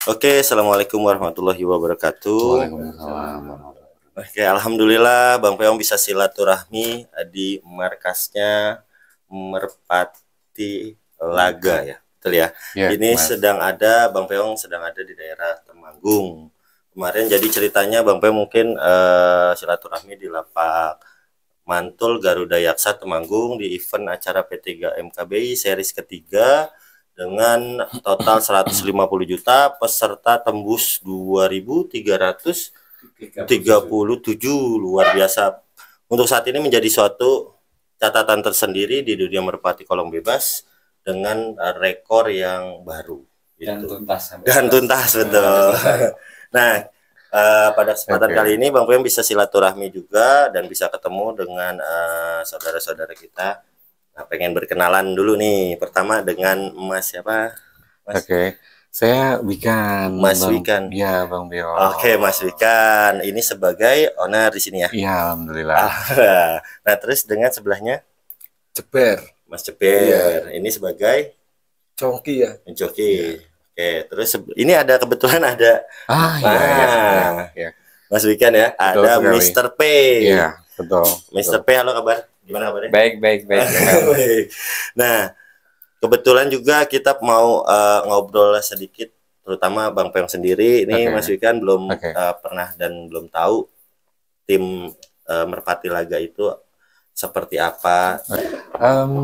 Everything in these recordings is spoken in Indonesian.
Oke, assalamualaikum warahmatullahi wabarakatuh. Waalaikumsalam. Oke, alhamdulillah Bang Peong bisa silaturahmi di markasnya Merpati Laga ya, betul ya. Ya, Ini Mas. Bang Peong sedang ada di daerah Temanggung. Kemarin jadi ceritanya Bang Peong mungkin silaturahmi di Lapak Mantul Garuda Yaksa Temanggung di event acara P3 MKBI series ketiga dengan total 150 juta, peserta tembus 2.337, luar biasa. Untuk saat ini menjadi suatu catatan tersendiri di dunia merpati kolong bebas dengan rekor yang baru Dan gitu. tuntas. Dan tuntas betul. Nah, pada kesempatan kali ini Bang Pem bisa silaturahmi juga dan bisa ketemu dengan saudara-saudara kita. Nah, pengen berkenalan dulu nih. Pertama dengan Mas siapa? Mas? Oke, saya Wikan. Mas Bang. Wikan. Iya, Bang Bio. Oke, Mas Wikan. Ini sebagai owner di sini ya? Iya, alhamdulillah. Nah, terus dengan sebelahnya? Ceper. Mas Ceper. Ini sebagai? Congki ya. Joki. Oke, terus ini ada kebetulan ada. Iya. Mas Wikan ya. Betul ada sekali. Mr. P. Iya, betul. Mr. P, halo kabar? Gimana kabarnya? Baik. Nah, kebetulan juga kita mau ngobrol sedikit, terutama Bang Peong sendiri. Ini Mas Wikan belum pernah dan belum tahu tim Merpati Laga itu seperti apa.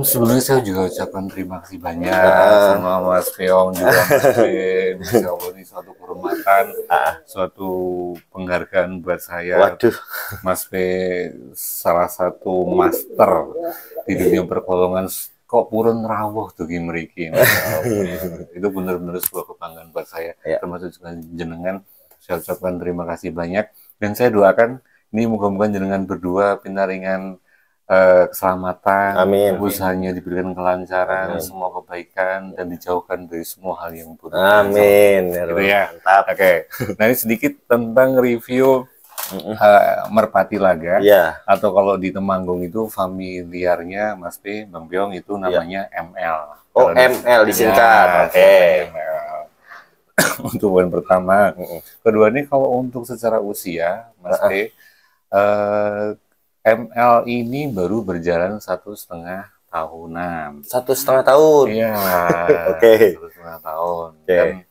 Sebelumnya saya juga ucapkan terima kasih banyak sama Mas Peong juga bisa ini suatu kehormatan, suatu penghargaan buat saya. Waduh, Mas P salah satu master di dunia perkolongan kok purun rawuh tuh mriki. Itu benar-benar sebuah kebanggaan buat saya, termasuk juga jenengan. Saya ucapkan terima kasih banyak dan saya doakan ini moga-moga jenengan berdua pinaringan keselamatan, amin. Usahanya diberikan kelancaran, semua kebaikan dan dijauhkan dari semua hal yang buruk. Amin. Gitu ya. Mantap. Oke. Nah, ini sedikit tentang review Merpati Laga, atau kalau di Temanggung itu familiarnya Mas P, Bang Piong itu namanya ML. Oh, ML disingkat. Oke. Untuk poin pertama. Kedua ini kalau untuk secara usia, Mas P, ML ini baru berjalan 1,5 tahunan. 1,5 tahun. Iya. Oke. 1,5 tahun. Dan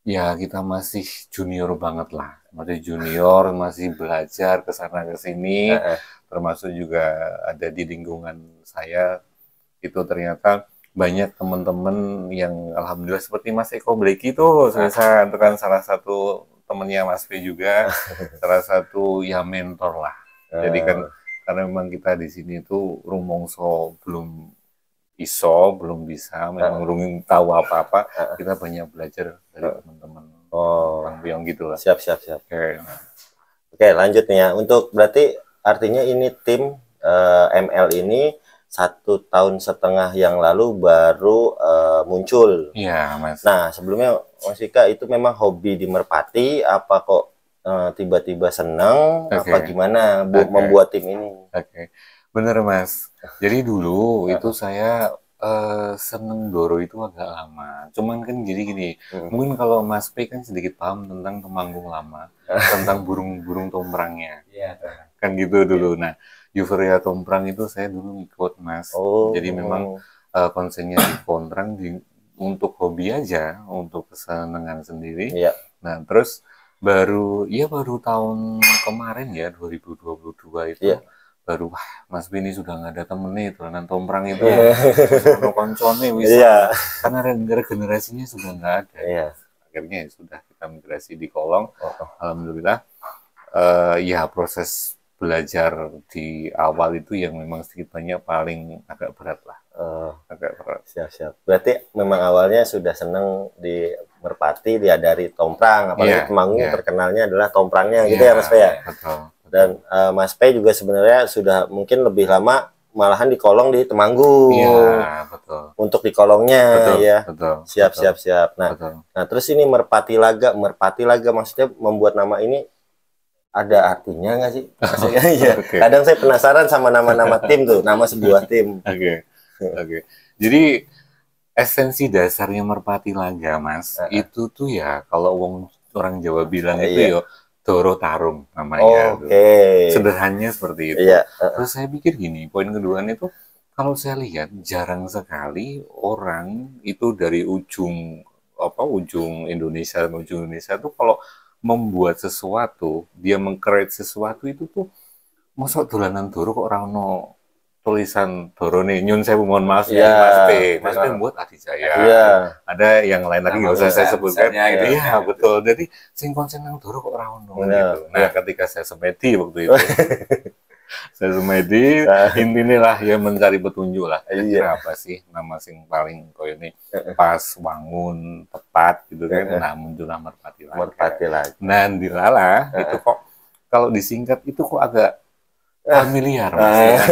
ya kita masih junior banget lah. Masih junior, masih belajar ke sana ke sini. Termasuk juga ada di lingkungan saya itu ternyata banyak teman-teman yang alhamdulillah seperti Mas Eko Bleki itu itu kan salah satu temennya Mas P juga, salah satu ya mentor lah. Jadi kan karena memang kita di sini tuh rumongso belum belum bisa, memang belum tahu apa-apa, kita banyak belajar dari teman-teman. Bang Biong gitu lah. Siap. Oke, lanjut nih ya. Untuk berarti artinya ini tim ML ini 1,5 tahun yang lalu baru muncul. Iya, Mas. Nah, sebelumnya Mas Ika itu memang hobi di Merpati, apa kok tiba-tiba senang, apa gimana membuat tim ini? Bener Mas. Jadi dulu itu saya seneng Doro itu agak lama. Cuman kan jadi gini, mungkin kalau Mas P kan sedikit paham tentang Temanggung lama, tentang burung-burung tomprangnya. Kan gitu dulu. Nah, Euforia Tomprang itu saya dulu ngikut Mas. Jadi memang konsennya di Tomprang untuk hobi aja, untuk kesenangan sendiri. Nah, terus baru tahun kemarin ya 2022 itu baru Mas Bini sudah nggak ada temennya itu nan tomprang itu koncone karena regenerasinya sudah nggak ada. Akhirnya sudah kita migrasi di Kolong. Alhamdulillah ya proses belajar di awal itu yang memang sedikit banyak paling agak berat lah. Agak berat. Siap. Berarti memang awalnya sudah senang di Merpati, dia dari Tomprang, apalagi Temanggung terkenalnya adalah Tomprangnya gitu ya Mas P ya. Betul. Dan Mas P juga sebenarnya sudah mungkin lebih lama malahan di Kolong di Temanggung. Iya, betul. Untuk di Kolongnya betul. Siap. Nah, terus ini Merpati Laga maksudnya membuat nama ini ada artinya nggak sih? Kadang saya penasaran sama nama-nama tim tuh, nama sebuah tim. Oke. Jadi esensi dasarnya merpati laga, Mas, itu tuh ya kalau orang Jawa bilang itu Iya. ya doro tarung namanya tuh. Oke. Sederhananya seperti itu. Iya. Terus saya pikir gini, poin kedua itu kalau saya lihat jarang sekali orang itu dari ujung Indonesia ke ujung Indonesia tuh kalau membuat sesuatu, dia meng-create sesuatu itu tuh mosok dolanan doro kok orang no tulisan doro nih nyun saya mohon maaf Iya. ya Mas P buat Adijaya. Iya. Ada yang lain lagi nggak usah saya sebutkan. misalnya, Iya betul. Jadi sing konsen nang doro kok orang no Benar. gitu. Nah ketika saya semedi waktu itu, saya semedi intinya lah ya mencari petunjuk lah. Iya. Kira apa sih nama sing paling koyo ini pas wangun tepat gitu kan. Nah muncullah merpati laga. Merpati lagi. Nah dilala itu kok kalau disingkat itu kok agak familiar Mas.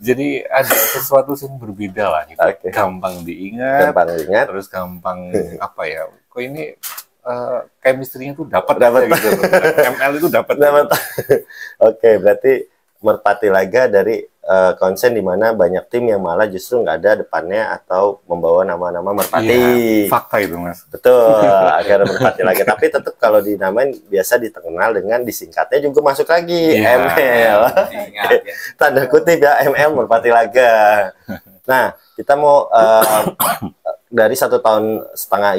Jadi ada sesuatu yang berbeda lah gitu. Oke. Gampang diingat, Gampang ingat. terus gampang apa ya? Kok ini chemistry-nya tuh dapat Dapat. gitu. ML itu dapat. Oke, berarti merpati laga dari konsen di mana banyak tim yang malah justru nggak ada depannya atau membawa nama-nama merpati. Iya, fakta itu Mas. Betul, agar merpati laga. Tapi tetap kalau dinamain biasa dikenal dengan disingkatnya juga masuk lagi Iya. ML. Ingat ya. Tanda kutip ya ML merpati laga. Nah, kita mau dari 1,5 tahun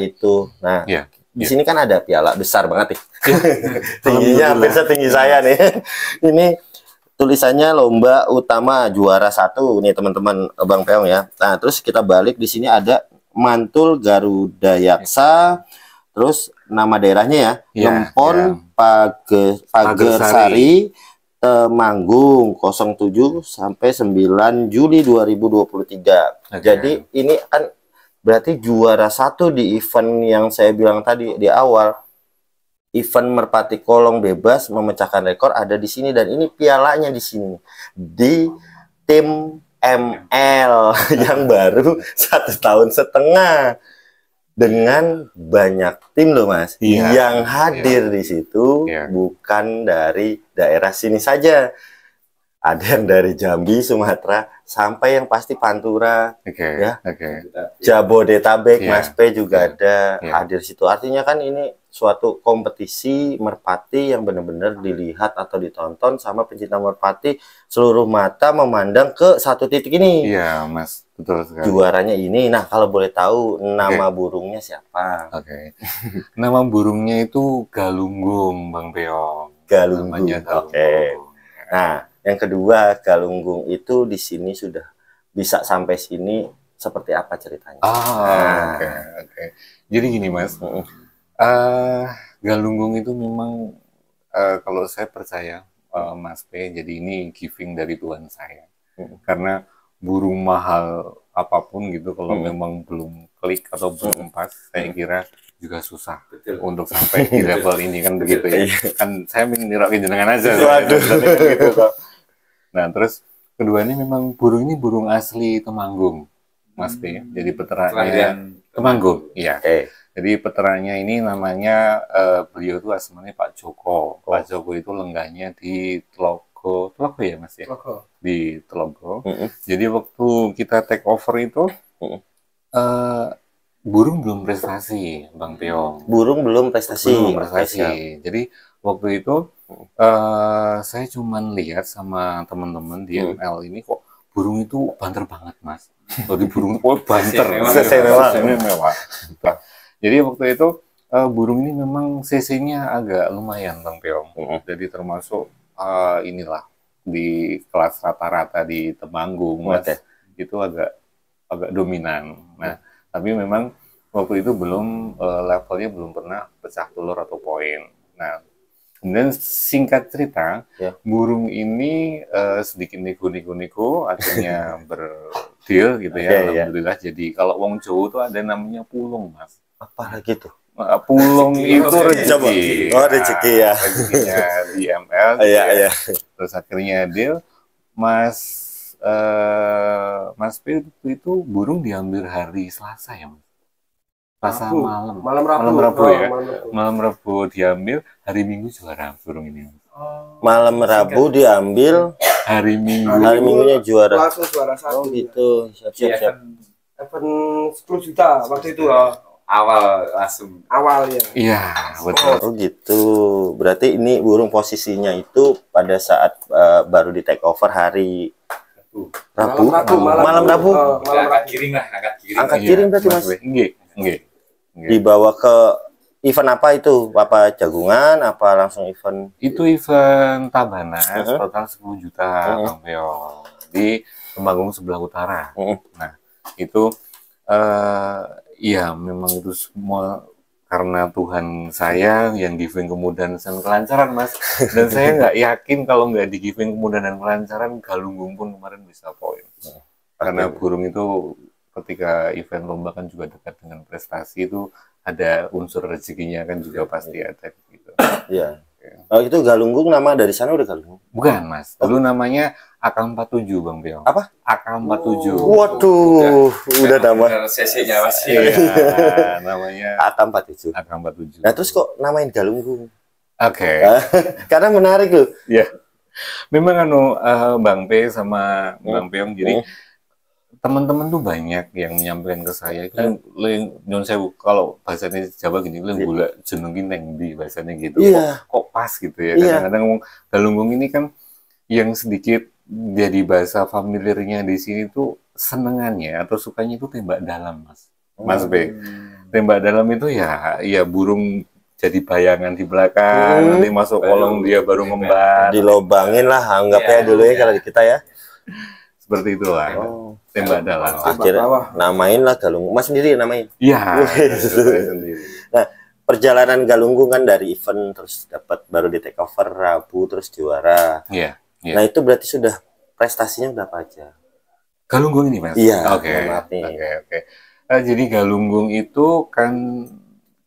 itu. Nah, Iya. di sini kan ada piala besar banget nih. Tingginya hampir setinggi saya nih. Ini tulisannya lomba utama juara 1 nih teman-teman Bang Peong ya. Nah, terus kita balik di sini ada Mantul Garuda Yaksa, terus nama daerahnya ya, Iya, Lempon Pagersari, Temanggung 07 sampai 9 Juli 2023. Oke. Jadi ini kan berarti juara 1 di event yang saya bilang tadi di awal. Event merpati kolong bebas memecahkan rekor ada di sini dan ini pialanya di sini di tim ML yang baru 1,5 tahun dengan banyak tim loh Mas. Iya. Yang hadir di situ Iya. bukan dari daerah sini saja, ada yang dari Jambi, Sumatera sampai yang pasti Pantura, Oke. Ya. Oke. Jabodetabek, Iya. Mas P juga ada Iya. hadir situ. Artinya kan ini suatu kompetisi merpati yang benar-benar dilihat atau ditonton sama pencinta merpati, seluruh mata memandang ke satu titik ini. Iya, Mas. Betul sekali. Juaranya ini. Nah, kalau boleh tahu nama burungnya siapa? Oke. Nama burungnya itu galunggung, Bang Peong. Galunggung. Namanya galunggung. Oke. Nah, yang kedua, galunggung itu di sini sudah bisa sampai sini seperti apa ceritanya? Ah, oke, oke. Jadi gini, Mas. Mm-mm. Galunggung itu memang kalau saya percaya Mas P, jadi ini giving dari Tuhan saya. Karena burung mahal apapun gitu kalau memang belum klik atau belum pas, saya kira juga susah Betul. untuk sampai di level ini kan begitu ya. Kan saya nirokin jenengan aja. Waduh. Gitu, toh. Nah, terus kedua ini memang burung ini burung asli Temanggung, Mas P. Jadi peternakannya Kelahiran Temanggung, iya. Oke. Jadi peternakannya ini namanya beliau itu aslinya Pak Joko. Pak Joko itu lenggahnya di Tlogo ya Mas ya? Logo. Di Tlogo. Mm-mm. Jadi waktu kita take over itu burung belum prestasi, Bang Peong. Burung belum prestasi. Belum Oke, prestasi. siap. Jadi waktu itu saya cuman lihat sama teman-teman di ML ini kok burung itu banter banget Mas. Jadi burung itu kok banter. CC mewah. CC mewah. Nah, jadi waktu itu burung ini memang CC-nya agak lumayan Bang Peong. Jadi termasuk inilah di kelas rata-rata di Temanggung Mas. Oke. Itu agak dominan. Nah, tapi memang waktu itu belum levelnya belum pernah pecah telur atau poin. Nah, kemudian singkat cerita, Ya. burung ini sedikit nego-nego akhirnya berdeal gitu ya. Oke, ya. Alhamdulillah. Jadi kalau wong Jawa tuh ada namanya pulung, Mas. Apa lagi tuh? Pulung itu Coba. rezeki. Oh, rezeki ya. Rezekinya di ML. gitu Iya, ya. iya. Terus akhirnya deal, Mas P itu burung diambil hari Selasa ya, Mas? Selasa Rabu. malam. Malam Rabu. Malam Rabu Oh, ya. malam Rabu. Malam Rabu diambil, hari Minggu juara burung ini. Oh, Malam Rabu diambil, Hari Minggu. hari Minggunya juara. langsung juara Oh satu. gitu, siap-siap. Iya, Siap. kan Event 10 juta waktu itu ya. Awal langsung. Awal ya. Iya, betul. Oh gitu. Berarti ini burung posisinya itu pada saat baru di take over hari Rabu. Malam Rabu. Angkat giring lah, angkat giring. Angkat Iya, giring berarti Mas. Nggih, nggih. Dibawa ke event apa itu? Apa jagungan? Apa langsung event? Itu event Tabanas total 10 juta Bang Peo di Temanggung sebelah utara. Nah, itu ya memang itu semua karena Tuhan saya yang giving kemudahan dan kelancaran, Mas. Dan saya nggak yakin kalau nggak di giving kemudahan dan kelancaran, Galunggung pun kemarin bisa poin. Karena burung itu ketika event lomba kan juga dekat dengan prestasi, itu ada unsur rezekinya kan juga pasti ada gitu. Iya. Oh, itu Galunggung, nama dari sana udah Galunggung? Bukan, Mas. Dulu namanya AK47, Bang Peo. Apa? AK47. Waduh, udah nama. CC-nya Mas. Iya, namanya AK47. AK47. Nah, terus kok namain Galunggung? Oke. Karena menarik loh. Ya. Memang Bang P sama Bang Peong, jadi teman-teman tuh banyak yang menyampaikan ke saya kan, nyon sewu kalau bahasanya Jawa gini, gula jenengin neng di bahasanya gitu. Kok pas gitu ya. Kadang-kadang ngomong Galunggung ini kan yang sedikit jadi bahasa familiarnya di sini tuh senengannya atau sukanya itu tembak dalam, Mas B. Tembak dalam itu ya burung jadi bayangan di belakang, nanti masuk kolong dia baru ngembat. Dilobangin lah, anggapnya dulu ya kalau kita ya. Seperti itulah. Tembak dalam. Akhirnya namain lah Galunggung. Mas sendiri namain? Iya. Saya sendiri. Nah, perjalanan Galunggung kan dari event terus dapat baru di take over Rabu terus juara. Iya. Nah, itu berarti sudah prestasinya berapa aja? Galunggung ini, Mas? Iya. Oke. Jadi Galunggung itu kan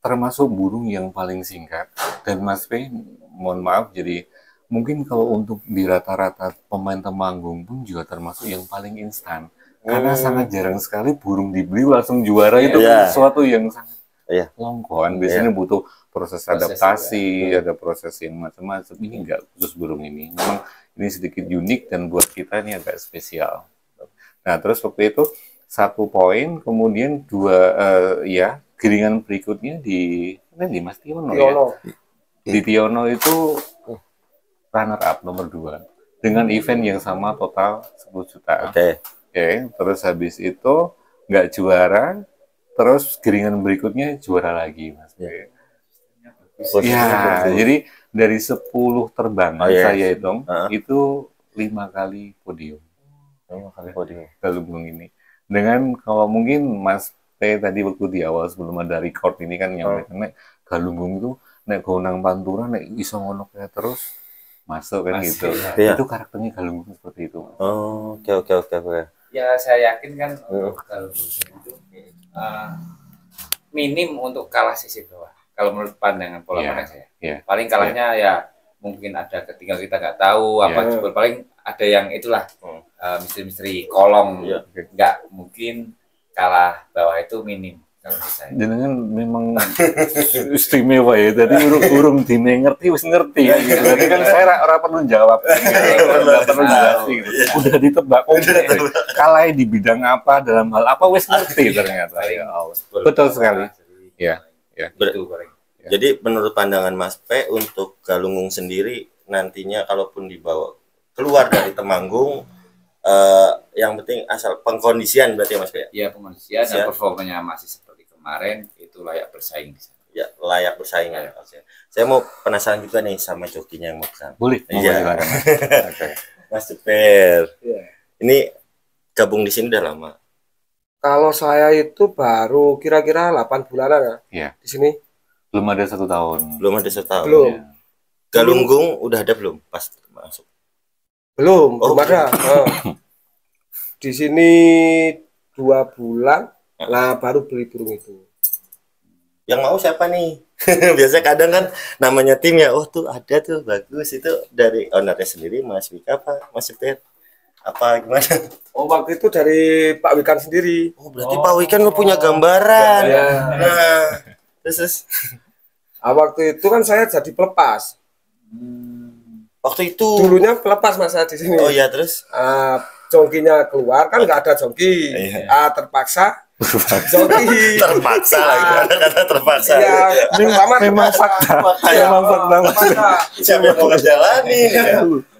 termasuk burung yang paling singkat, dan Mas P, mohon maaf, jadi mungkin kalau untuk di rata-rata pemain Temanggung pun juga termasuk yang paling instan. Karena sangat jarang sekali burung dibeli langsung juara, itu kan sesuatu yang sangat longgoan. Biasanya butuh proses adaptasi, ada proses yang macam-macam. Ini enggak, khusus burung ini. Memang ini sedikit unik dan buat kita ini agak spesial. Nah, terus waktu itu 1 poin, kemudian 2 giringan berikutnya di Mas Tiono ya. Di Tiono itu runner up nomor 2 dengan event yang sama total 10 juta. Oke, terus habis itu nggak juara, terus giringan berikutnya juara lagi, Mas. Ya, jadi dari 10 terbang saya hitung itu 5 kali podium. 5 kali podium Galunggung ini. Dengan kalau mungkin Mas T tadi waktu di awal sebelum ada record ini kan nyampaikan nek Galunggung itu nek gonang pantura nek iso ngono kayak terus masuk kan gitu. Itu karakternya Galunggung seperti itu. Oh, oke. Ya saya yakin kan untuk Galunggung itu minim untuk kalah sisi bawah. Kalau menurut pandangan pola pandang saya, paling kalahnya ya mungkin ada ketika kita nggak tahu apa jebol, paling ada yang itulah misteri-misteri kolong, nggak mungkin kalah bawah itu minim. Jenengan memang istimewa ya. Tadi urung dine ngerti wis ngerti ya gitu. Berarti kan saya ora perlu jawab. Ora perlu jelasin gitu. Udah ditebak kalah di bidang apa, dalam hal apa wis ngerti ternyata. Ya Allah. Betul sekali. Ya. Jadi menurut pandangan Mas P, untuk Galunggung sendiri nantinya kalaupun dibawa keluar dari Temanggung, yang penting asal pengkondisian berarti ya Mas P? Ya, pengkondisian dan performanya masih seperti kemarin, itu layak bersaing. Ya, layak bersaing ya. Saya mau penasaran juga nih sama jokinya yang mau kesana. Boleh. Silakan Mas Super. Ini gabung di sini udah lama? Kalau saya itu baru kira-kira 8 bulanan ya di sini. Belum ada 1 tahun. Belum ada 1 tahun. Belum. Ya. Galunggung udah ada belum pas masuk? Belum ada. Di sini 2 bulan, lah baru beli burung itu. Yang mau siapa nih? Biasa kadang kan namanya tim ya, oh tuh ada tuh bagus, itu dari ownernya sendiri, Mas Wika apa Mas Super? Apa gimana? Oh, waktu itu dari Pak Wikan sendiri. Oh, berarti Pak Wikan lu punya gambaran. Nah, terus waktu itu kan saya jadi pelepas. Waktu itu dulunya pelepas Mas di sini. Oh iya, terus jongkinya keluar kan nggak ada jongki, terpaksa jongki. Terpaksa lagi, ada kata terpaksa. Ya, memang fakta. Memang fakta. Siapa yang mau ngejalani?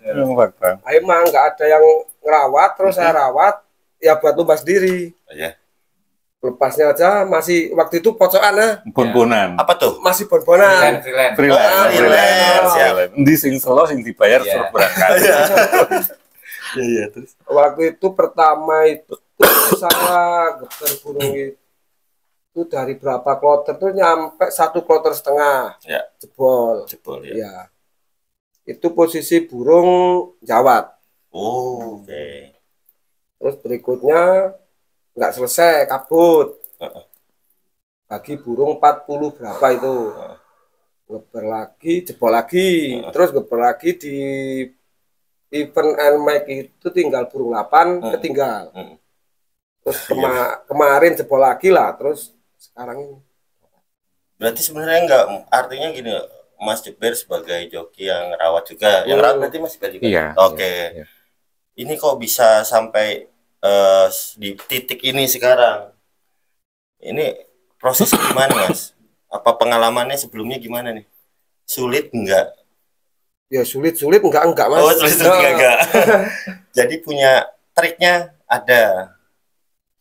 Memang fakta. Emang nggak ada yang ngerawat, terus saya rawat, ya buat lupa sendiri. Iya. Lepasnya aja masih waktu itu pocokan ya. Pon-ponan. Apa tuh? Masih bon-bonan. Freelance. Di sing selo sing dibayar suruh berangkat. Iya, terus. Waktu itu pertama itu saya geber burung itu dari berapa kloter tuh nyampe 1,5 kloter. Ya. Jebol ya. Ya. Itu posisi burung jawat. Oh, oke. Terus berikutnya nggak selesai, kabut. Bagi burung 40 berapa itu. Geber lagi, jebol lagi. Terus geber lagi di event NMAX itu tinggal burung 8 ketinggal. Terus kemarin jebol lagi lah. Terus sekarang ini. Berarti sebenarnya enggak, artinya gini, Mas Jeber sebagai joki yang rawat juga. Yang rawat berarti Mas Jeber juga? Iya. Oke. Iya. Ini kok bisa sampai di titik ini sekarang? Ini proses gimana, Mas? Apa pengalamannya sebelumnya gimana nih? Sulit enggak? Ya sulit enggak Mas. Oh, sulit enggak. Jadi punya triknya ada.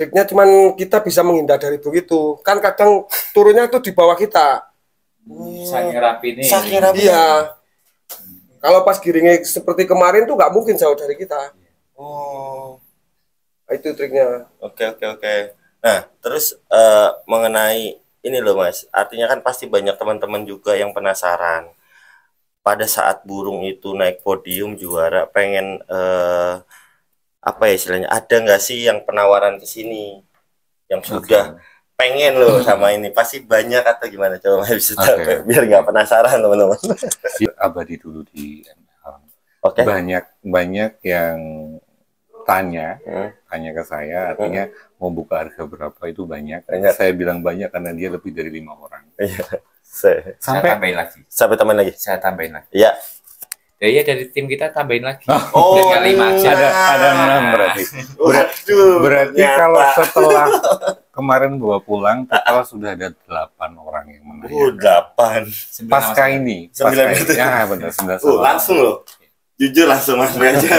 Triknya cuman kita bisa menghindar dari begitu. Kan kadang turunnya itu di bawah kita. Saking rapi nih. Saking rapi. Iya. Kalau pas giringnya seperti kemarin tuh nggak mungkin jauh dari kita. Oh. Itu triknya. Oke. Nah, terus mengenai ini loh Mas, artinya kan pasti banyak teman-teman juga yang penasaran. Pada saat burung itu naik podium juara, pengen apa ya istilahnya, ada nggak sih yang penawaran ke sini yang sudah pengen loh sama ini? Pasti banyak atau gimana? Coba bisa biar nggak penasaran teman-teman. Abadi dulu di ML. Oke. Banyak yang tanya ke saya, artinya mau buka harga berapa itu banyak. Saya bilang banyak karena dia lebih dari 5 orang. Iya. Saya tambahin lagi. Saya tambahin lagi. Iya. Ya dari tim kita tambahin lagi. Oh, ada 6 berarti. Berarti kalau setelah kemarin bawa pulang, total sudah ada 8 orang yang menanyakan. 8. Pasca ini. Ya benar, 9. Langsung loh. Jujur langsung Mas aja.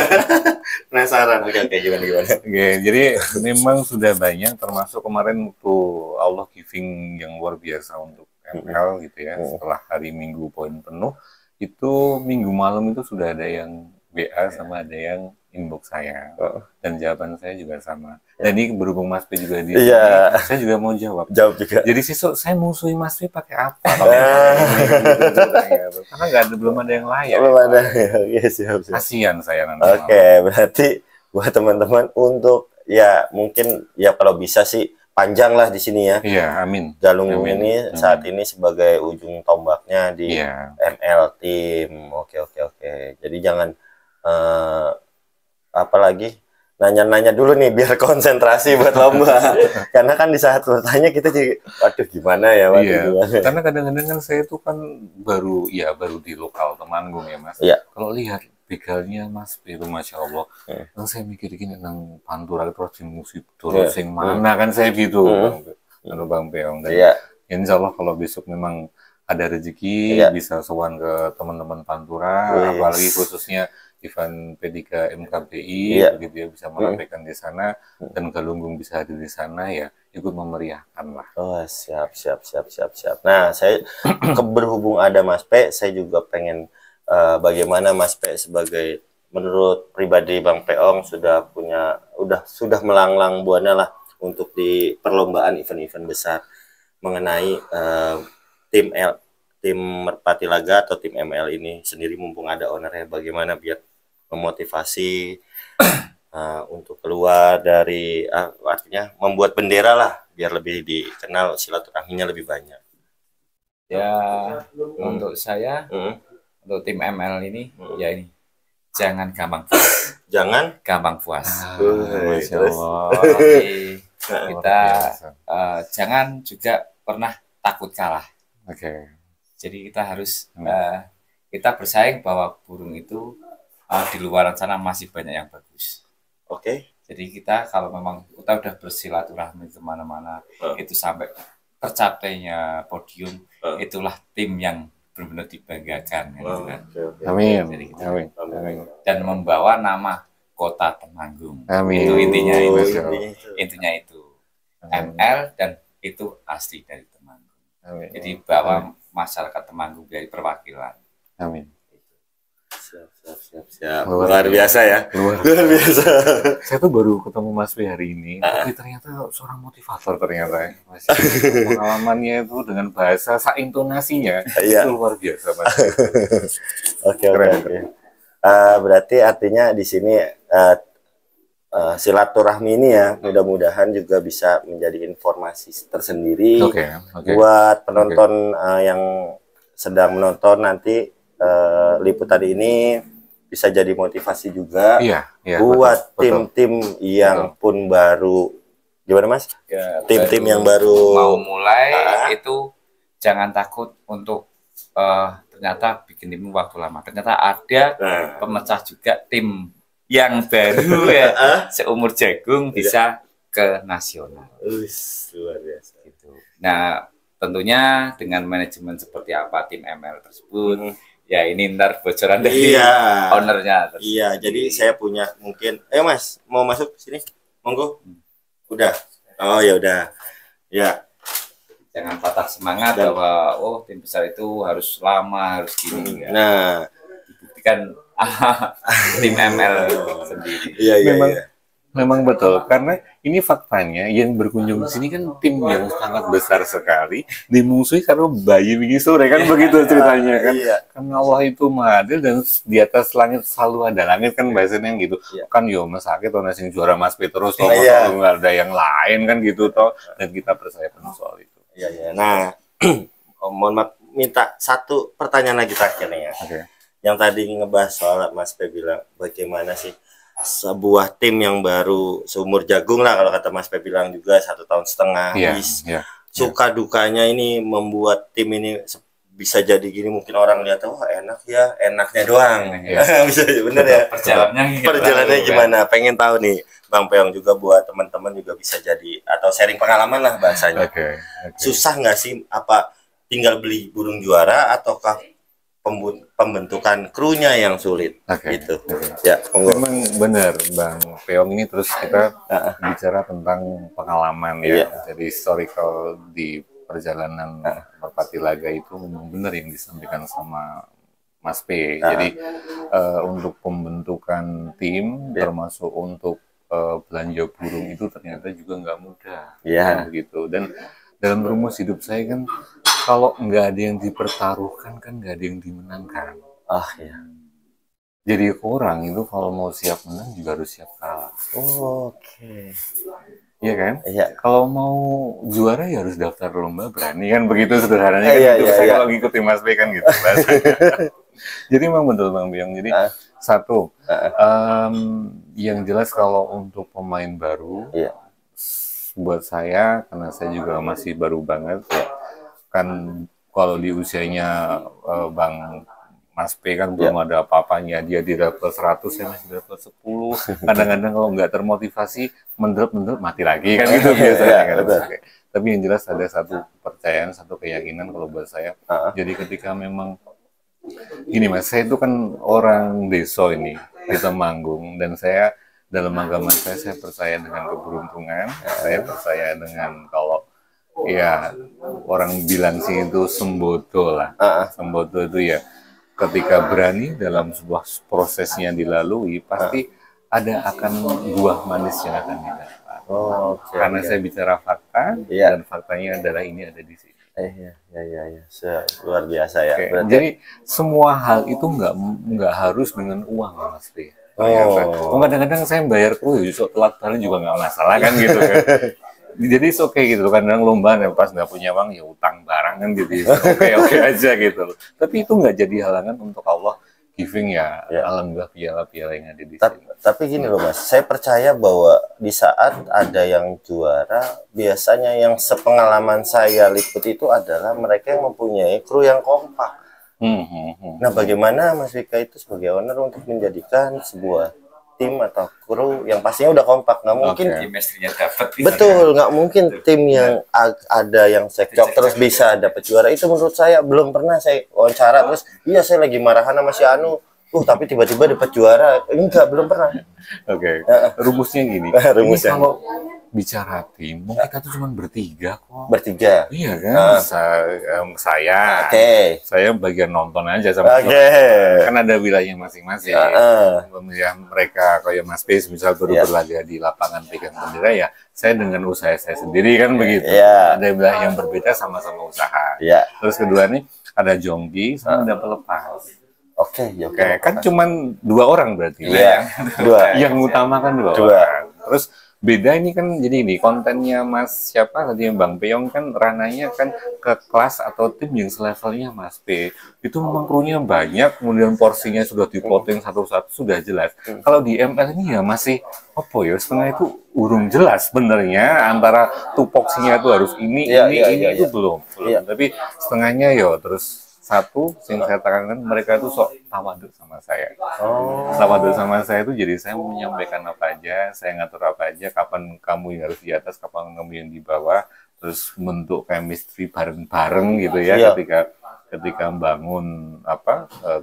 Penasaran. Oke, gimana? Oke, jadi memang sudah banyak, termasuk kemarin tuh Allah giving yang luar biasa untuk ML gitu ya. Setelah hari Minggu poin penuh, itu Minggu malam itu sudah ada yang WA sama ada yang inbox saya. Dan jawaban saya juga sama. Dan ini berhubung Mas P juga di sini, saya juga mau jawab juga. Jadi sisuk saya musuhin Mas P pakai apa? Karena belum ada yang layak. Belum ada. Ya, siap. Kasihan saya nanti. Oke, berarti buat teman-teman untuk ya mungkin ya kalau bisa sih panjang lah di sini ya. Iya, amin. Galunggung ini saat ini sebagai ujung tombaknya di ML Team. Oke. Jadi jangan apalagi nanya-nanya dulu nih biar konsentrasi buat lomba. Karena kan di saat bertanya kita jadi waduh gimana ya, gimana. Karena kadang-kadang kan saya itu kan baru di lokal Temanggung ya Mas. Iya. Kalau lihat begalnya Mas itu Masya Allah. Kan saya mikir gini nang Pantura terus sing musik terus sing mana kan saya gitu. Bang Peong. Insya Allah kalau besok memang ada rezeki bisa sowan ke teman-teman Pantura, apalagi khususnya event P3 MKBI begitu ya, bisa merapikan di sana dan Galunggung bisa hadir di sana ya, ikut memeriahkan lah. Oh, siap. Nah, saya berhubung ada Mas P, saya juga pengen bagaimana Mas P sebagai menurut pribadi Bang Peong sudah melanglang buana lah untuk di perlombaan event-event besar mengenai tim Merpati Laga atau tim ML ini sendiri, mumpung ada ownernya, bagaimana biar memotivasi untuk keluar dari artinya membuat bendera lah biar lebih dikenal, silaturahminya lebih banyak. Ya untuk saya untuk tim ML ini ya ini jangan gampang puas. Masya Allah. Kita jangan juga pernah takut kalah. Jadi kita harus kita bersaing bahwa burung itu di luar sana masih banyak yang bagus. Oke. Jadi kita kalau memang kita udah bersilaturahmi kemana-mana, itu sampai tercapainya podium, itulah tim yang benar-benar dibanggakan. Gitu kan. Amin. Jadi kita, Amin. Dan membawa nama kota Temanggung. Amin. Itu intinya itu. Intinya itu. ML dan itu asli dari Temanggung. Amin. Jadi bahwa masyarakat Temanggung dari perwakilan. Amin. Siap. Luar biasa ya. Luar biasa. Saya tuh baru ketemu Mas P hari ini, tapi ternyata seorang motivator ternyata ya. Mas. Pengalamannya itu dengan bahasa intonasinya itu luar biasa, Mas. Oke. Berarti artinya di sini silaturahmi ini ya, mudah-mudahan juga bisa menjadi informasi tersendiri buat penonton yang sedang menonton nanti. Liputan ini bisa jadi motivasi juga buat tim-tim yang pun baru, gimana Mas? Ya, tim-tim yang baru mau mulai itu jangan takut untuk ternyata bikin tim waktu lama. Ternyata ada pemecah juga tim yang baru ya seumur jagung bisa ke nasional. Luar biasa. Gitu. Nah tentunya dengan manajemen seperti apa tim ML tersebut. Ya ini ntar bocoran dari ownernya. Iya, jadi saya punya mungkin. Ayo Mas, mau masuk sini? Monggo. Udah. Oh ya udah. Ya. Jangan patah semangat bahwa tim besar itu harus lama, harus gini. Nah, dibuktikan tim ML sendiri. Iya. Memang betul, karena ini faktanya yang berkunjung ke sini kan tim yang sangat besar sekali, dimusuhi karena bayi begini sore kan begitu ceritanya kan. Karena Allah itu Maha Adil dan di atas langit selalu ada langit kan bahasanya gitu. Kan yo Mas Sakit atau nasi juara Mas Petrus toh nggak ada yang lain kan gitu toh, dan kita percaya penuh soal itu. Iya. Nah, mohon maaf minta satu pertanyaan lagi terakhir nih ya. Yang tadi ngebahas soal Mas Pe bilang bagaimana sih sebuah tim yang baru seumur jagung lah kalau kata Mas Pe bilang juga 1,5 tahun. Suka dukanya ini membuat tim ini bisa jadi gini, mungkin orang lihat enak ya, enaknya doang. Bisa bener ya. Perjalanannya gimana? Pengen tahu nih Bang Peong juga buat teman-teman juga bisa jadi atau sharing pengalaman lah bahasanya. Susah nggak sih apa tinggal beli burung juara ataukah pembentukan krunya yang sulit gitu. Ya, memang benar Bang Peong ini terus kita bicara tentang pengalaman ya. Jadi historical di perjalanan Merpati Laga itu memang benar yang disampaikan sama Mas P. Jadi untuk pembentukan tim termasuk untuk belanja burung itu ternyata juga nggak mudah. Gitu. Dan dalam rumus hidup saya kan kalau nggak ada yang dipertaruhkan kan nggak ada yang dimenangkan. Jadi orang itu kalau mau siap menang juga harus siap kalah. Iya kan? Kalau mau juara ya harus daftar lomba berani kan begitu sederhananya kan gitu. Saya kalau ngikutin Mas B kan gitu. Jadi memang betul Bang Biang. Jadi satu yang jelas kalau untuk pemain baru buat saya karena saya juga masih baru banget kan kalau di usianya Bang Mas P kan belum ada apa-apanya, dia di level 100, saya masih di level 10. Kadang-kadang kalau nggak termotivasi, mendrop mati lagi kan gitu biasanya kan. Tapi yang jelas ada satu kepercayaan, satu keyakinan kalau buat saya. Jadi ketika memang gini Mas, saya itu kan orang desa ini di Temanggung dan saya dalam agama saya percaya dengan keberuntungan, saya percaya dengan kalau ya orang bilang sih itu sembodo lah. Sembodo itu ya ketika berani dalam sebuah prosesnya dilalui pasti ada akan buah manis yang akan didapat. Karena saya bicara fakta dan faktanya adalah ini ada di sini. Luar biasa ya. Jadi semua hal itu nggak harus dengan uang Mas P. Kadang-kadang saya bayar kru justru telat balik juga nggak masalah kan gitu kan. Jadi oke gitu kadang lomba pas nggak punya uang ya utang barang kan gitu. Oke aja gitu. Tapi itu nggak jadi halangan untuk Allah giving ya. Alhamdulillah piala-piala yang ada di sini. Tapi gini loh Mas, saya percaya bahwa di saat ada yang juara biasanya yang sepengalaman saya liput itu adalah mereka yang mempunyai kru yang kompak. Nah, bagaimana Mas Wika itu sebagai owner untuk menjadikan sebuah tim atau kru yang pastinya udah kompak. Nggak mungkin chemistry-nya dapat. Betul, nggak mungkin tim yang ada yang cekcok terus bisa dapat juara. Itu menurut saya belum pernah saya wawancara terus iya saya lagi marahan sama si Anu. Tapi tiba-tiba dapat juara. Enggak, belum pernah. Oke. Rumusnya gini. Rumusnya. Kalau bicara tim, kita tuh cuma bertiga kok. Bertiga. Iya kan? Saya. Oke. Saya bagian nonton aja sama. Kan ada wilayah masing-masing. Wilayah mereka kayak Mas Pes misal baru berlaga di lapangan pegang bendera ya. Saya dengan usaha saya sendiri kan begitu. Ada wilayah yang berbeda sama-sama usaha. Terus kedua nih ada jongki sama ada pelepas. Oke, kan cuman 2 orang berarti. Iya, 2. Yang utama kan 2 orang. Terus beda ini kan jadi ini kontennya Mas siapa tadi yang Bang Peyong kan rananya kan ke kelas atau tim yang selevelnya Mas P. Itu memang krunya banyak, kemudian porsinya sudah dipotong satu-satu sudah jelas. Kalau di ML ini ya masih apa ya setengah itu urung jelas sebenarnya antara tupoksinya itu harus ini itu belum. Tapi setengahnya ya terus satu yang saya tekankan mereka itu sok tawaduk sama saya. Tawaduk sama saya itu jadi saya menyampaikan apa aja, saya ngatur apa aja, kapan kamu yang harus di atas, kapan kamu yang di bawah, terus bentuk chemistry bareng-bareng gitu ya ketika bangun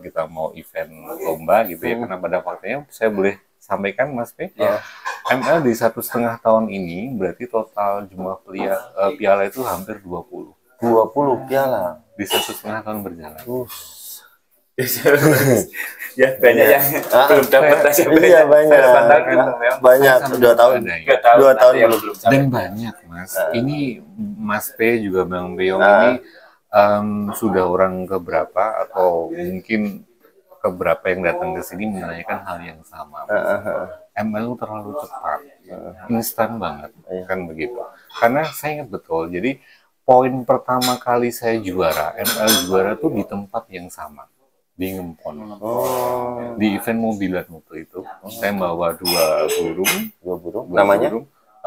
kita mau event lomba gitu ya. Karena pada faktanya saya boleh sampaikan Mas P, ML di 1,5 tahun ini berarti total jumlah piala itu hampir 20 piala di 1,5 tahun berjalan. Ya banyak yang belum dapat aja. Iya banyak 2 tahun. 2 tahun belum. Dan banyak Mas. Ini Mas P juga Bang Peyong ini sudah orang keberapa atau mungkin keberapa yang datang ke sini menanyakan hal yang sama. ML terlalu cepat, instan banget kan begitu. Karena saya ingat betul. Jadi poin pertama kali saya juara, ML juara tuh di tempat yang sama, di Ngempon. Di event mobilan waktu itu, saya bawa 2 burung. Namanya?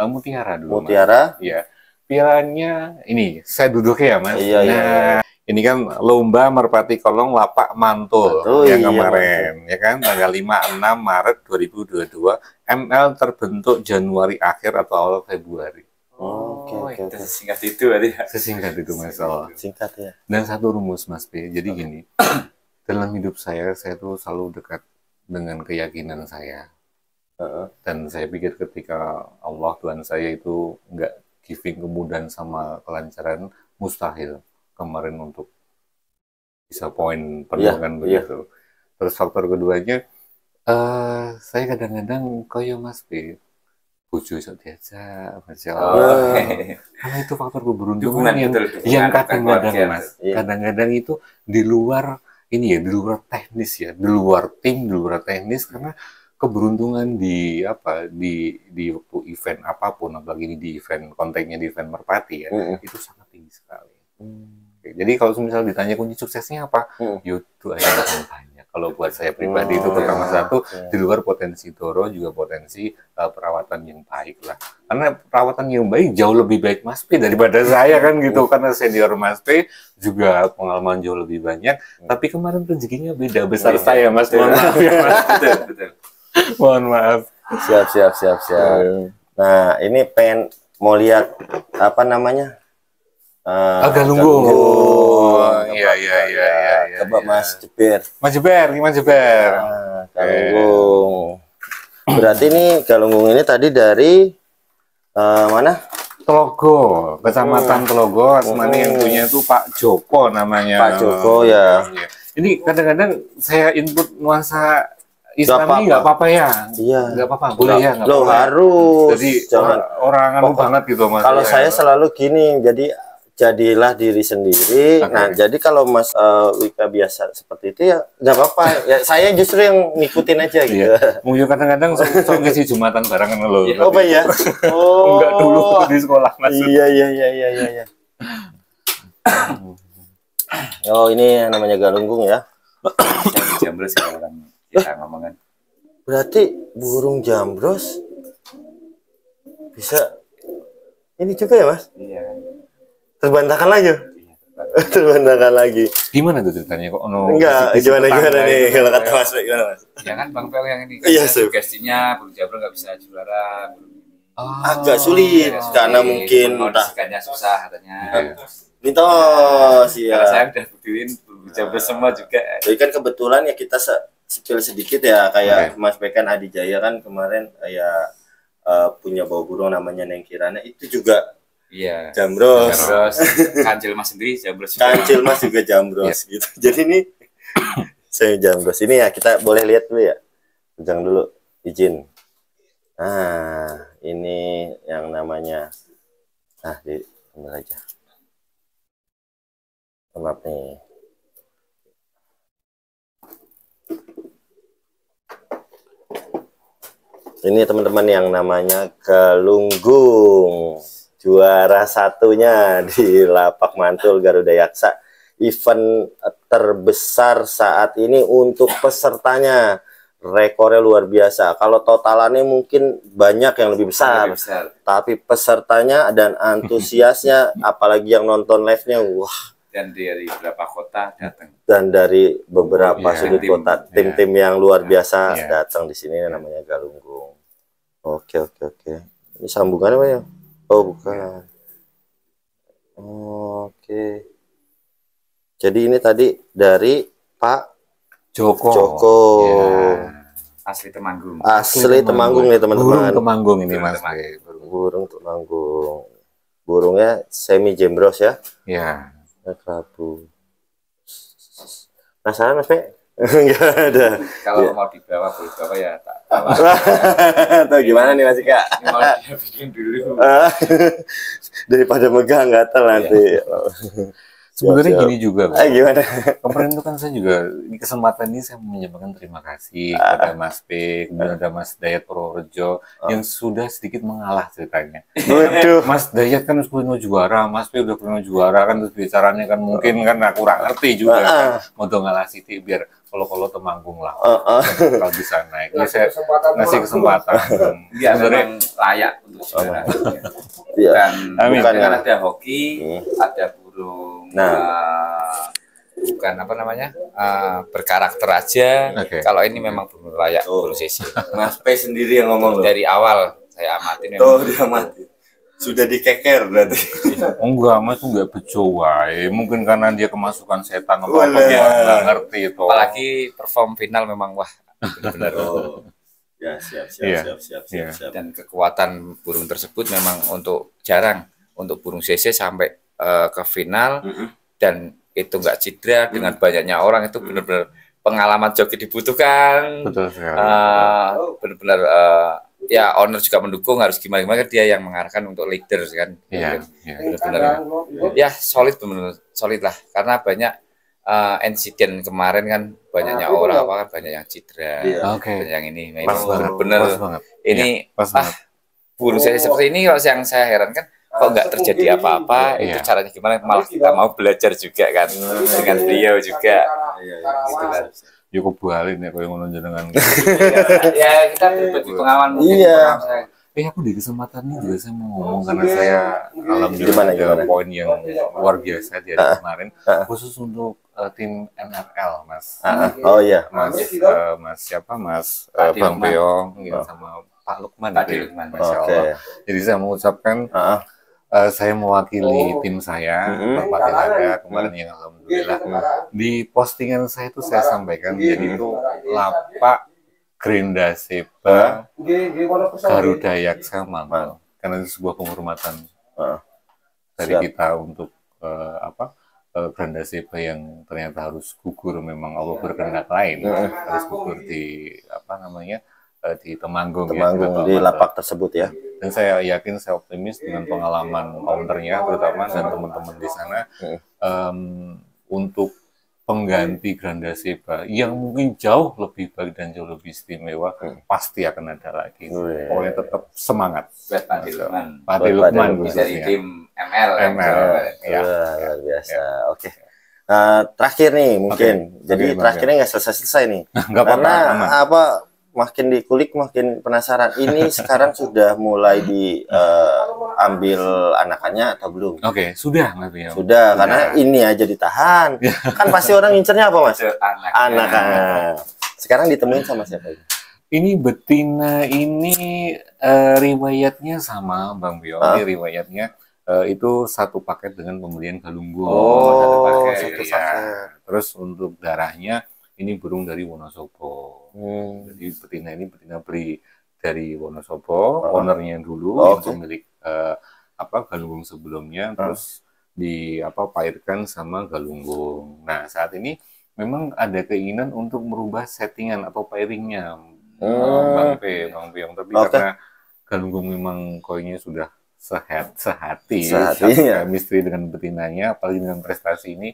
Mutiara dulu. Mutiara? Iya. Pialanya, ini, saya duduk ya Mas. Iya. Ini kan lomba Merpati Kolong Lapak Mantul yang kemarin, ya kan, tanggal 5-6 Maret 2022, ML terbentuk Januari akhir atau awal Februari. Oke. Sesingkat itu berarti ya. Sesingkat itu Mas. Singkat ya. Dan satu rumus Mas P. Jadi gini, dalam hidup saya tuh selalu dekat dengan keyakinan saya. Dan saya pikir ketika Allah Tuhan saya itu nggak giving kemudahan sama kelancaran, mustahil kemarin untuk bisa poin penuh kan begitu. Terus faktor keduanya, saya kadang-kadang kayak Mas P. Bojo iso diajak, Masya Allah. Karena itu faktor keberuntungan yang kadang-kadang Mas, kadang-kadang itu di luar ini ya, di luar teknis ya, di luar tim, di luar teknis karena keberuntungan di waktu event apapun, apalagi di event konteksnya di event Merpati ya, itu sangat tinggi sekali. Jadi kalau misalnya ditanya kunci suksesnya apa, YouTube aja bakal banyak. Kalau buat saya pribadi itu pertama satu, di luar potensi Doro juga potensi perawatan yang baik lah. Karena perawatan yang baik jauh lebih baik Mas P daripada saya kan gitu. Karena senior Mas P juga pengalaman jauh lebih banyak. Tapi kemarin rezekinya beda besar saya Mas. Mohon maaf ya Mas. Betul. Mohon maaf. Siap. Nah ini pengen mau lihat apa namanya? Galunggung. Iya. Coba Mas Jeber. Mas Jeber. Galunggung. Berarti ini Galunggung ini tadi dari mana? Telogo, Kecamatan Telogo. Asmani yang punya itu Pak Joko namanya. Pak Joko ya. Ini kadang-kadang saya input nuansa Islami nggak apa-apa ya? Iya. Nggak apa-apa, boleh ya? Lo harus. Jadi orang banget gitu Mas. Kalau saya selalu gini, jadilah diri sendiri. Nah, jadi kalau Mas Wika biasa seperti itu ya nggak apa-apa. Ya, saya justru yang ngikutin aja gitu. Mungkin kadang-kadang sok ngisi Jumatan barengan lo. Oh iya. Enggak dulu di sekolah Mas. Iya. Oh, ini namanya Galunggung ya. Jambres orang kita ngomongin. Berarti burung jambros bisa ini juga ya Mas? Iya. Terbantahkan lagi. terbantahkan lagi. Gimana tuh ceritanya kok? Enggak, gimana nih kalau kata Mas gimana Mas? Ya kan Bang Peong yang ini. Iya, sugestinya Burung Jabro nggak bisa juara. Agak sulit karena mungkin kondisikannya susah katanya. Mitos ya. Karena saya udah buktiin Burung Jabro semua juga. Jadi kan kebetulan ya kita spill sedikit ya kayak Mas Pekan Adi Jaya kan kemarin ya punya bau burung namanya Neng Kirana itu juga Jambros. Kancil Mas sendiri Jambros. Kancil Mas juga Jambros gitu. Jadi ini saya Jambros ini ya kita boleh lihat dulu ya. Jangan dulu izin. Nah, ini yang namanya ambil aja. Maaf nih. Ini teman-teman yang namanya Galunggung. Juara satunya di Lapak Mantul Garuda Yaksa. Event terbesar saat ini untuk pesertanya. Rekornya luar biasa. Kalau totalannya mungkin banyak yang lebih besar. Tapi pesertanya dan antusiasnya, apalagi yang nonton live-nya, wah. Dan dari beberapa kota datang. Dan dari beberapa sudut kota, tim-tim yang luar biasa datang di sini namanya Galunggung. Oke. Ini sambungannya apa ya? Oh, bukan. Oke. Jadi ini tadi dari Pak Joko. Asli Temanggung. Asli Temanggung nih teman-teman. Burung Temanggung ini Mas. Burung Temanggung. Burungnya semi jembros ya. Iya. Prabu. Penasaran Mas Pe? Enggak ada. Kalau mau dibawa boleh bawa ya tak bawa. Atau gimana nih Mas Ika? Mau dia bikin dulu. Daripada megang gatal nanti. Sebenarnya gini juga, gimana? Kemarin itu kan saya juga di kesempatan ini saya menyampaikan terima kasih kepada Mas P, kemudian ada Mas Dayat Purworejo yang sudah sedikit mengalah ceritanya. Waduh. Mas Dayat kan pernah juara, Mas P udah pernah juara kan, terus bicaranya kan mungkin kan kurang ngerti juga kan, mau ngalah Siti biar kalau Temanggung lah kalau bisa naik. Ini saya ngasih kesempatan. Iya, memang layak untuk juara. Dan bukan ada hoki, ada burung. Bukan apa namanya berkarakter aja. Kalau ini memang benar layak burung sisi. Mas P sendiri yang ngomong dari awal saya amatin. Diamati. Sudah dikeker berarti. Enggak, Mas tuh enggak bejo wae. Mungkin karena dia kemasukan setan atau apa dia enggak ngerti itu. Apalagi perform final memang wah benar-benar. Ya, siap. Dan kekuatan burung tersebut memang jarang untuk burung CC sampai ke final dan itu enggak cedera dengan banyaknya orang itu benar-benar pengalaman joki dibutuhkan. Betul sekali. Benar-benar ya owner juga mendukung harus gimana dia yang mengarahkan untuk leaders kan. Benar-benar ya solid benar solid lah karena banyak insiden kemarin kan banyaknya orang kan banyak yang cedera. Banyak yang ini benar-benar ini burung saya seperti ini yang saya herankan kok nggak terjadi apa-apa itu caranya gimana malah kita mau belajar juga kan dengan beliau juga gitu kan. Cukup balik nih kalau ngono jenengan. Ya kita berbagi pengalaman mungkin. Aku di kesempatan ini juga saya mau ngomong karena saya alhamdulillah ada poin yang luar biasa di hari kemarin khusus untuk tim NRL Mas. Mas siapa Mas Bang Beong sama Pak Lukman. Masya Allah. Jadi saya mengucapkan saya mewakili tim saya, Bapak Telaga kemarin yang alhamdulillah di postingan saya itu saya sampaikan jadi itu Lapak Gerinda Seba Garuda Yaksa Mantul karena itu sebuah penghormatan dari kita untuk Gerinda Seba yang ternyata harus gugur memang Allah berkehendak lain harus gugur di di Temanggung di lapak tersebut ya. Dan saya yakin, saya optimis dengan pengalaman ownernya terutama dan teman-teman di sana untuk pengganti Gerinda Seba yang mungkin jauh lebih baik dan jauh lebih istimewa pasti akan ada lagi. Pokoknya tetap semangat. Pak Lukman dari tim ML. Ya, luar biasa. Oke. Terakhir nih mungkin. Jadi terakhirnya nggak selesai nih. Karena makin dikulik makin penasaran. Ini sekarang sudah mulai diambil anakannya atau belum? Oke, sudah Mas Beo. Sudah, karena ini aja ditahan. Kan pasti orang ngincernya apa Mas? Anakan. Sekarang ditemuin sama siapa ini? Ini betina ini riwayatnya sama Bang Bio. Ini riwayatnya itu satu paket dengan pembelian galunggung. Oh, satu paket. Ya. Terus untuk darahnya ini burung dari Wonosobo. Jadi betina ini betina beri dari Wonosobo, ownernya dulu yang pemilik galunggung sebelumnya, terus pairkan sama galunggung. Nah saat ini memang ada keinginan untuk merubah settingan atau pairingnya, Bang Piong. Tapi karena galunggung memang koinnya sudah sehati chemistry dengan betinanya, apalagi dengan prestasi ini,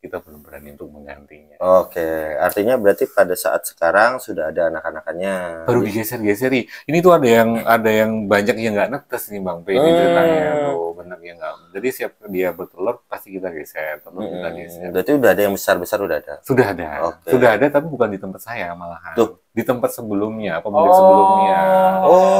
kita belum berani untuk menggantinya. Oke, artinya berarti pada saat sekarang sudah ada anak-anakannya. Baru digeser-geseri. Ini tuh ada yang banyak yang nggak netes nih Bang P. Ini ceritanya tuh benar yang nggak. Jadi siap dia bertelur pasti kita geser, kita geser. Berarti udah ada yang besar-besar udah ada. Sudah ada. Sudah ada tapi bukan di tempat saya malahan. Tuh. Di tempat sebelumnya, pemilik sebelumnya.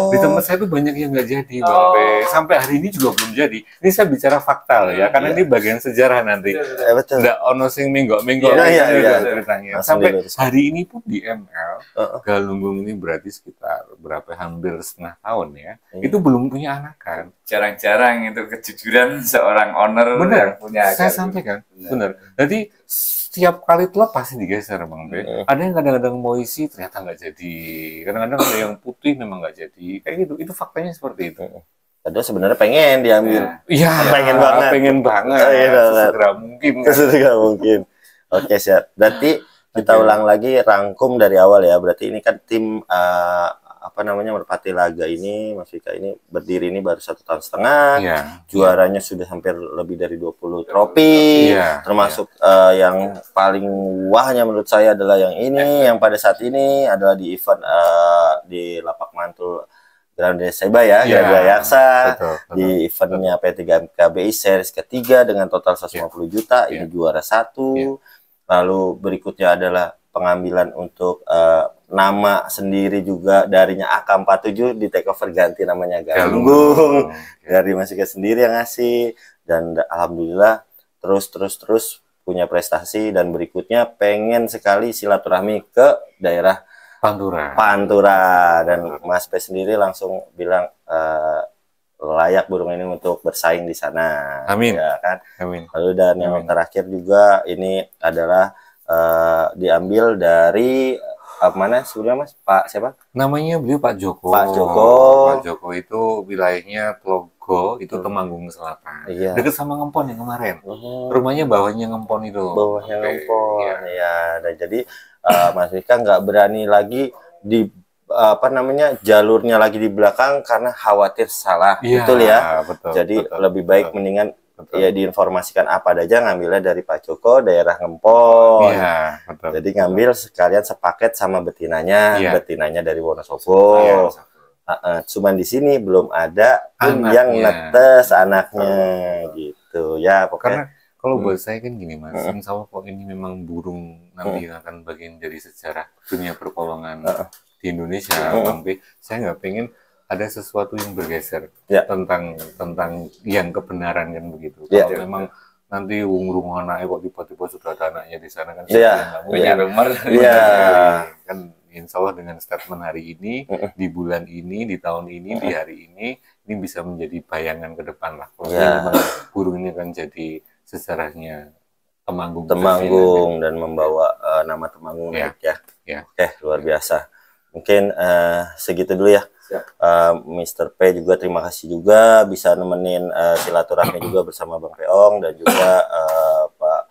Di tempat saya tuh banyak yang nggak jadi, Bang P. Sampai hari ini juga belum jadi. Ini saya bicara fakta loh ya, karena ini bagian sejarah nanti. Betul. Nggak ono sing menggok-menggok ceritanya. Sampai hari ini pun di ML, galunggung ini berarti sekitar hampir setengah tahun ya. Itu belum punya anakan. Jarang-jarang itu kejujuran seorang owner yang punya. Saya sampaikan, benar. Jadi setiap kali telur pasti digeser Bang P. Ada yang kadang-kadang mau isi ternyata nggak jadi. Kadang-kadang ada yang putih memang nggak jadi. Kayak gitu. Itu faktanya seperti itu. Padahal sebenarnya pengen diambil. Iya. Pengen banget. Sesegera mungkin. Oke siap. Berarti kita ulang lagi rangkum dari awal ya. Berarti ini kan tim Merpati Laga ini, Mas Vika ini berdiri ini baru 1,5 tahun. Juaranya sudah hampir lebih dari 20 trofi. Termasuk yang paling wahnya menurut saya adalah yang ini, yang pada saat ini adalah di event di Lapak Mantul Garuda Seba ya, Garuda Yaksa. Di eventnya P3KBI series ketiga dengan total 150 juta, ini juara 1. Lalu berikutnya adalah pengambilan untuk nama sendiri juga darinya AK47 di take over ganti namanya Galunggung. Dari Mas Vika sendiri yang ngasih, dan alhamdulillah terus punya prestasi, dan berikutnya pengen sekali silaturahmi ke daerah Pantura, dan Mas P sendiri langsung bilang layak burung ini untuk bersaing di sana. Amin. Ya kan? Amin. Lalu dan yang terakhir juga ini adalah diambil dari mana sebelumnya Mas? Pak siapa? Namanya beliau Pak Joko. Pak Joko itu wilayahnya Tlogo, itu Temanggung Selatan. Dekat sama Ngempon yang kemarin. Rumahnya bawahnya Ngempon itu. Bawahnya Ngempon. Ya, dan jadi Mas Vika nggak berani lagi di jalurnya lagi di belakang karena khawatir salah. Betul ya? Betul, jadi lebih baik mendingan ya diinformasikan apa aja, ngambilnya dari Pak Joko daerah Ngempon. Jadi ngambil sekalian sepaket sama betinanya, betinanya dari Wonosobo. Cuman di sini belum ada yang netes anaknya gitu ya. Karena kalau buat saya kan gini Mas, insya Allah kalau ini memang burung nanti akan bagian dari sejarah dunia perkolongan di Indonesia, Bang P, saya nggak pengen ada sesuatu yang bergeser tentang yang kebenaran kan begitu. Kalau memang nanti urung anaknya kok tiba-tiba sudah ada anaknya di sana kan punya rumor. Kan insya Allah dengan statement hari ini, di bulan ini, di tahun ini, di hari ini bisa menjadi bayangan ke depan lah. Kalau memang burung ini akan jadi sejarahnya Temanggung dan membawa nama Temanggung naik ya. Oke, luar biasa. Mungkin segitu dulu ya. Mr. P juga terima kasih juga bisa nemenin silaturahmi juga bersama Bang Peong dan juga Pak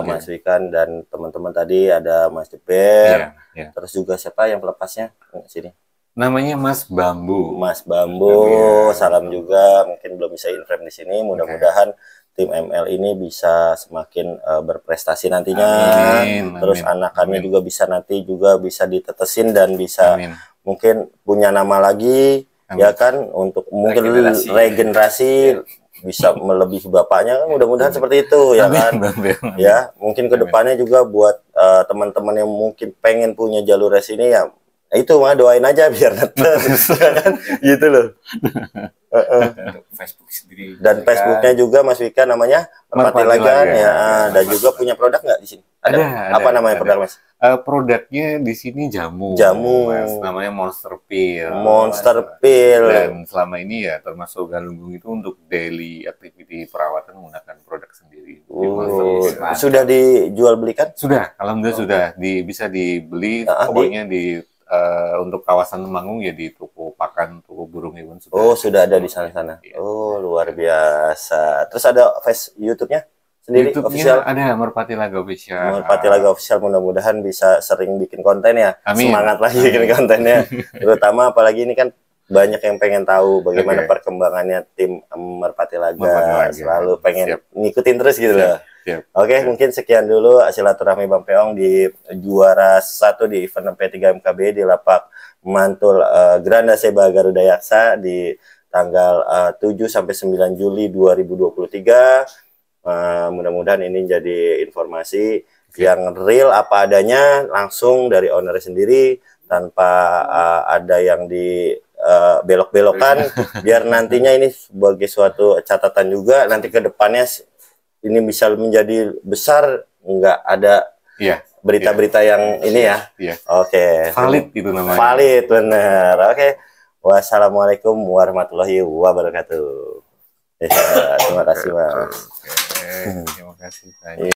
Mas Wikan dan teman-teman tadi, ada Mas Jeber. Terus juga siapa yang pelepasnya sini? Namanya Mas Bambu. Mas Bambu, salam juga. Mungkin belum bisa inframe di sini. Mudah-mudahan tim ML ini bisa semakin berprestasi nantinya. Terus anakannya juga bisa nanti juga bisa ditetesin dan bisa mungkin punya nama lagi, ya kan, untuk mungkin regenerasi bisa melebihi bapaknya kan, mudah-mudahan seperti itu ya kan. Ya mungkin kedepannya juga buat teman-teman yang mungkin pengen punya jalur res ini ya itu mah doain aja biar netes kan gitu loh. Facebook sendiri Dan Facebooknya juga Mas Wika namanya Merpati Lagan ya. Dan juga punya produk nggak di sini? Ada. Apa namanya produk Mas? Produknya di sini jamu. Mas. Namanya Monster Pill. Monster Pill. Dan selama ini ya termasuk Galunggung itu untuk daily activity perawatan menggunakan produk sendiri. Sudah dijual belikan? Sudah, alhamdulillah sudah. Bisa dibeli pokoknya untuk kawasan Temanggung ya di toko pakan, toko burung hewan sudah. Sudah ada di sana-sana. Ya. Luar biasa. Terus ada YouTube-nya sendiri official? Ada Merpati Laga Official. Merpati Laga Official, mudah-mudahan bisa sering bikin konten ya. Amin. Semangat lagi bikin kontennya. Terutama apalagi ini kan banyak yang pengen tahu bagaimana perkembangannya tim Merpati Laga. Selalu pengen ngikutin terus gitu loh. Oke, mungkin sekian dulu silaturahmi Bang Peong di juara 1 di event MP3 MKB di lapak Mantul Granda Seba Garuda Yaksa di tanggal 7 sampai 9 Juli 2023. Mudah-mudahan ini jadi informasi yang real apa adanya langsung dari owner sendiri tanpa ada yang di belok-belokan biar nantinya ini sebagai suatu catatan juga nanti ke depannya ini bisa menjadi besar, nggak ada berita-berita yang ini ya. Oke. Valid itu namanya. Valid, bener. Oke. Wassalamualaikum warahmatullahi wabarakatuh. Terima kasih, Mas. Terima kasih.